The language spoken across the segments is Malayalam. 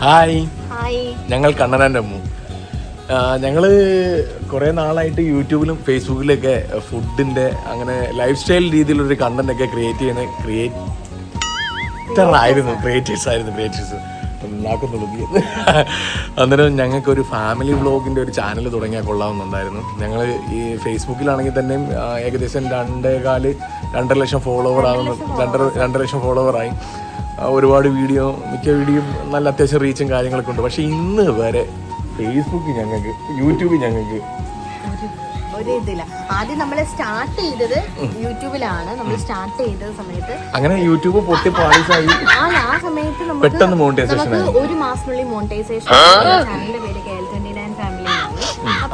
ഹായ്, ഞങ്ങൾ കണ്ണനാൻ്റെ അമ്മു. ഞങ്ങൾ കുറേ നാളായിട്ട് യൂട്യൂബിലും ഫേസ്ബുക്കിലൊക്കെ ഫുഡിൻ്റെ അങ്ങനെ ലൈഫ് സ്റ്റൈൽ രീതിയിലൊരു കണ്ടൻറ്റൊക്കെ ക്രിയേറ്റേഴ്സ് ഉണ്ടാക്കുന്നുള്ളൂ. അന്നേരം ഞങ്ങൾക്കൊരു ഫാമിലി വ്ളോഗിൻ്റെ ഒരു ചാനൽ തുടങ്ങിയാൽ കൊള്ളാമെന്നുണ്ടായിരുന്നു. ഞങ്ങൾ ഈ ഫേസ്ബുക്കിലാണെങ്കിൽ തന്നെയും ഏകദേശം 2.5 ലക്ഷം ഫോളോവർ ആകുന്നു. 2 ലക്ഷം ഫോളോവറായി. ഒരുപാട് മിക്ക വീഡിയോയും നല്ല അത്യാവശ്യം റീച്ചും കാര്യങ്ങളൊക്കെ ഉണ്ട്. പക്ഷെ ഇന്ന് വരെ ഫേസ്ബുക്കിൽ ഞങ്ങൾക്ക്, യൂട്യൂബിൽ ഞങ്ങൾക്ക് ഒരു ഇതില്ല. ആദ്യം നമ്മളെ സ്റ്റാർട്ട് ചെയ്തത് യൂട്യൂബിലാണ്. നമ്മൾ സ്റ്റാർട്ട് ചെയ്ത സമയത്ത് അങ്ങനെ യൂട്യൂബ് പൊട്ടി പാളിസായി. ആ സമയത്ത് പെട്ടെന്ന് മോണിറ്റൈസേഷൻ, ഒരു മാസത്തിനുള്ളിൽ മോണിറ്റൈസേഷൻ, ചാനലിന്റെ പേര് KL29 ഫാമിലി.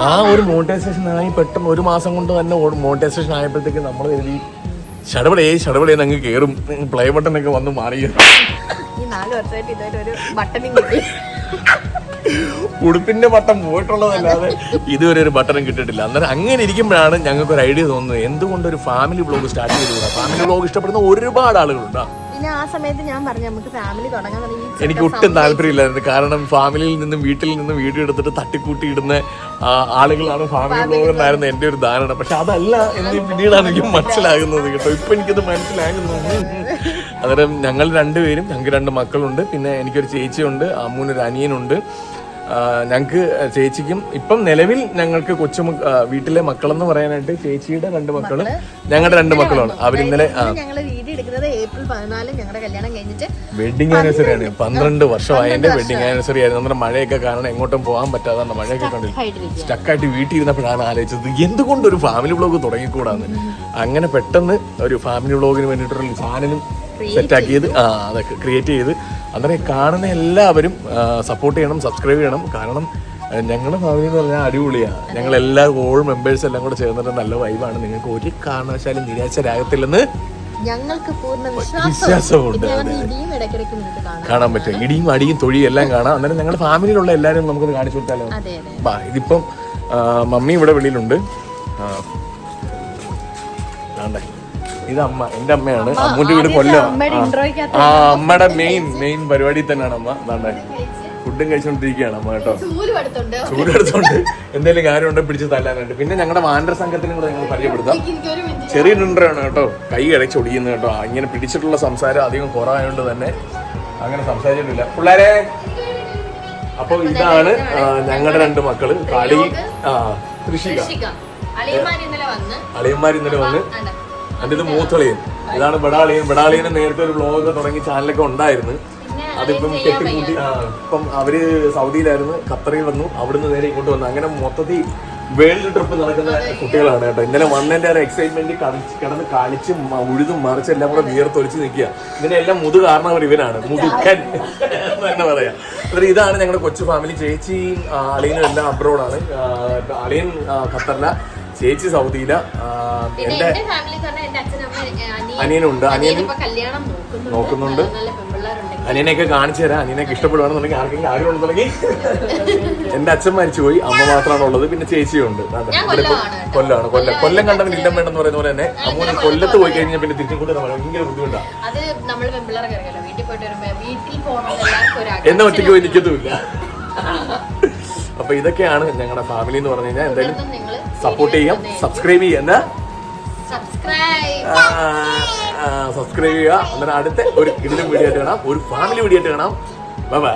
ആ ഒരു മോണിറ്റൈസേഷൻ ആയി പെട്ടെന്ന് 1 മാസം കൊണ്ട് തന്നെ മോണിറ്റൈസേഷൻ ആയപ്പോഴത്തേക്ക് നമ്മൾ എഴുതി ഷടപടേ അങ്ങ് കയറും, പ്ലേ ബട്ടണൊക്കെ വന്ന് മാറി. ഈ 4 വർഷമായിട്ട് ഇതുവരെ ഒരു ബട്ടണും കിട്ടി. ഉടുപ്പിന്റെ ബട്ടൺ പോയിട്ടുള്ളതല്ലാതെ ഇതുവരെ ഒരു ബട്ടണും കിട്ടിയിട്ടില്ല. അന്നേരം അങ്ങനെ ഇരിക്കുമ്പോഴാണ് ഞങ്ങൾക്ക് ഒരു ഐഡിയ തോന്നുന്നത്, എന്തുകൊണ്ട് ഒരു ഫാമിലി വ്ളോഗ് സ്റ്റാർട്ട് ചെയ്തുകൂടാ. ഫാമിലി വ്ളോഗ് ഇഷ്ടപ്പെടുന്ന ഒരുപാട് ആളുകളുണ്ട്. പിന്നെ ആ സമയത്ത് ഞാൻ പറഞ്ഞു നമുക്ക് ഫാമിലി തുടങ്ങാൻ. എനിക്ക് ഒട്ടും താല്പര്യമില്ലായിരുന്നു. കാരണം ഫാമിലിയിൽ നിന്നും വീട്ടിൽ നിന്നും വീഡിയോ എടുത്തിട്ട് തട്ടിക്കൂട്ടി ഇടുന്ന ആളുകളാണ് ഫാമിലി വ്ളോഗ് എന്നായിരുന്നു എൻ്റെ ഒരു ധാരണ. പക്ഷെ അതല്ല എന്ന് പിന്നീടാണ് എനിക്ക് മനസ്സിലാകുന്നത് കേട്ടോ. ഇപ്പൊ എനിക്കത് മനസ്സിലാകുന്നു. അന്നേരം ഞങ്ങൾ 2 പേരും, ഞങ്ങൾക്ക് 2 മക്കളുണ്ട്. പിന്നെ എനിക്കൊരു ചേച്ചിയുണ്ട്, അമ്മൂനൊരു അനിയനുണ്ട്. ഞങ്ങൾക്ക് ചേച്ചിക്കും ഇപ്പം നിലവിൽ ഞങ്ങൾക്ക് വീട്ടിലെ മക്കളെന്ന് പറയാനായിട്ട് ചേച്ചിയുടെ 2 മക്കളും ഞങ്ങളുടെ 2 മക്കളുമാണ്. അവരിന്നലെ വെഡിങ് ആനിവേഴ്സറി ആണ്. 12 വർഷമായി എൻ്റെ വെഡിങ് ആനിവേഴ്സറി ആയിരുന്നു. നമ്മുടെ മഴയൊക്കെ കാരണം എങ്ങോട്ടും പോകാൻ പറ്റാതെ മഴയൊക്കെ കണ്ടില്ല, സ്റ്റക്കായിട്ട് വീട്ടിൽ ഇരുന്നപ്പോഴാണ് ആലോചിച്ചത് എന്തുകൊണ്ട് ഒരു ഫാമിലി വ്ളോഗ് തുടങ്ങിക്കൂടാന്ന്. അങ്ങനെ പെട്ടെന്ന് ഒരു ഫാമിലി വ്ളോഗിന് വേണ്ടിയിട്ടൊരു ചാനലും സെറ്റാക്കിയത്, അതൊക്കെ ക്രിയേറ്റ് ചെയ്ത് അന്നേരം കാണുന്ന എല്ലാവരും സപ്പോർട്ട് ചെയ്യണം, സബ്സ്ക്രൈബ് ചെയ്യണം. കാരണം ഞങ്ങളുടെ ഫാമിലി എന്ന് പറഞ്ഞാൽ അടിപൊളിയാണ്. ഞങ്ങളെല്ലാ ഓൾ മെമ്പേഴ്സ് എല്ലാം കൂടെ ചേർന്നിട്ട് നല്ല വൈബാണ്. നിങ്ങൾക്ക് ഒരു കാരണവശാലും നിരാശരാകത്തില്ലെന്ന് ഞങ്ങൾക്ക് പൂർണ്ണ വിശ്വാസമുണ്ട്. കാണാൻ പറ്റും, ഇടിയും അടിയും തൊഴിയും എല്ലാം കാണാം. അന്നേരം ഞങ്ങളുടെ ഫാമിലിയിലുള്ള എല്ലാവരും നമുക്കൊന്ന് കാണിച്ചു കൊടുത്താലോ. ഇതിപ്പം മമ്മി ഇവിടെ വെളിയിലുണ്ട്. ഇത് അമ്മ, എന്റെ അമ്മയാണ്. അമ്മൂന്റെ വീട് കൊല്ലം. അമ്മയുടെ മെയിൻ പരിപാടി തന്നെയാണ് അമ്മ. അതാണ്ട് ഫുഡും കഴിച്ചോണ്ടിരിക്കുകയാണ് അമ്മ കേട്ടോ. ചൂടെടുത്തോണ്ട് എന്തെങ്കിലും കാര്യമുണ്ടോ പിടിച്ച് തല്ലാനായിട്ട്. പിന്നെ ഞങ്ങളുടെ വാനര സംഘത്തിനും കൂടെ ഞങ്ങൾ പരിചയപ്പെടുത്താം. ചെറിയ ഡുണ്ടറാണ് കേട്ടോ, കൈ അടച്ചൊടിയുന്നത് കേട്ടോ. ഇങ്ങനെ പിടിച്ചിട്ടുള്ള സംസാരം അധികം കുറവായതുകൊണ്ട് തന്നെ അങ്ങനെ സംസാരിച്ചിട്ടില്ല പിള്ളേരെ. അപ്പൊ ഇതാണ് ഞങ്ങളുടെ 2 മക്കള്, കളി, കൃഷിക. അളിയന്മാർ ഇന്നലെ വന്ന്. എൻ്റെ ഇത് മൂത്തളിയൻ, ഇതാണ് ബഡാളിയന് നേരത്തെ ഒരു വ്ളോഗ് തുടങ്ങി ചാനലൊക്കെ ഉണ്ടായിരുന്നു. അതിപ്പം കെട്ടിക്കൂട്ടി. ഇപ്പം അവര് സൗദിയിലായിരുന്നു, ഖത്തറിൽ വന്നു, അവിടുന്ന് നേരെ ഇങ്ങോട്ട് വന്നു. അങ്ങനെ മൊത്തത്തിൽ വേൾഡ് ട്രിപ്പ് നടക്കുന്ന കുട്ടികളാണ് കേട്ടോ. ഇന്നലെ വന്നതിന്റെ ഒരു എക്സൈറ്റ്മെന്റ് കിടന്ന് കളിച്ച് ഉഴുതും മറിച്ച് എല്ലാം കൂടെ വിയർത്തൊളിച്ച് നിൽക്കുക. ഇതിനെല്ലാം കാരണം ഇവനാണ്, മുതുക്കൻ എന്ന് പറയാം. ഇതാണ് ഞങ്ങളുടെ കൊച്ചു ഫാമിലി. ചേച്ചിയും അളിയനും എല്ലാം അബ്രോഡാണ്. അളിയൻ ഖത്തറില, ചേച്ചി സൗദിയില. എന്റെ അനിയനുണ്ട്, അനിയനും നോക്കുന്നുണ്ട്. അനിയനെയൊക്കെ കാണിച്ചു തരാം. അനിയനൊക്കെ ഇഷ്ടപ്പെടുവാണെന്നുണ്ടെങ്കിൽ ആർക്കെങ്കിലും ആഗ്രഹം ഉണ്ടെന്നുണ്ടെങ്കിൽ. എന്റെ അച്ഛൻ മരിച്ചുപോയി, അമ്മ മാത്രമാണ് ഉള്ളത്. പിന്നെ ചേച്ചിയുണ്ട്. കൊല്ലം കണ്ടവൻ ഇല്ലം വേണ്ടെന്ന് പറയുന്ന പോലെ തന്നെ അമ്മൂന് കൊല്ലത്ത് പോയി കഴിഞ്ഞാൽ പിന്നെ തിരിച്ചും കൂടെ ഭയങ്കര ബുദ്ധിമുട്ടാണ്. എന്നെ ഒറ്റയ്ക്ക് പോയി നിൽക്കത്തുമില്ല. അപ്പൊ ഇതൊക്കെയാണ് ഞങ്ങളുടെ ഫാമിലി എന്ന് പറഞ്ഞു കഴിഞ്ഞാൽ. എന്തായാലും സപ്പോർട്ട് ചെയ്യാം, സബ്സ്ക്രൈബ് ചെയ്യുക, സബ്സ്ക്രൈബ് ചെയ്യുക. അന്നേരം അടുത്ത ഒരു കിടിലൻ വീഡിയോ ആയിട്ട് കാണാം, ഒരു ഫാമിലി വീഡിയോ ആയിട്ട് കാണാം. Bye bye.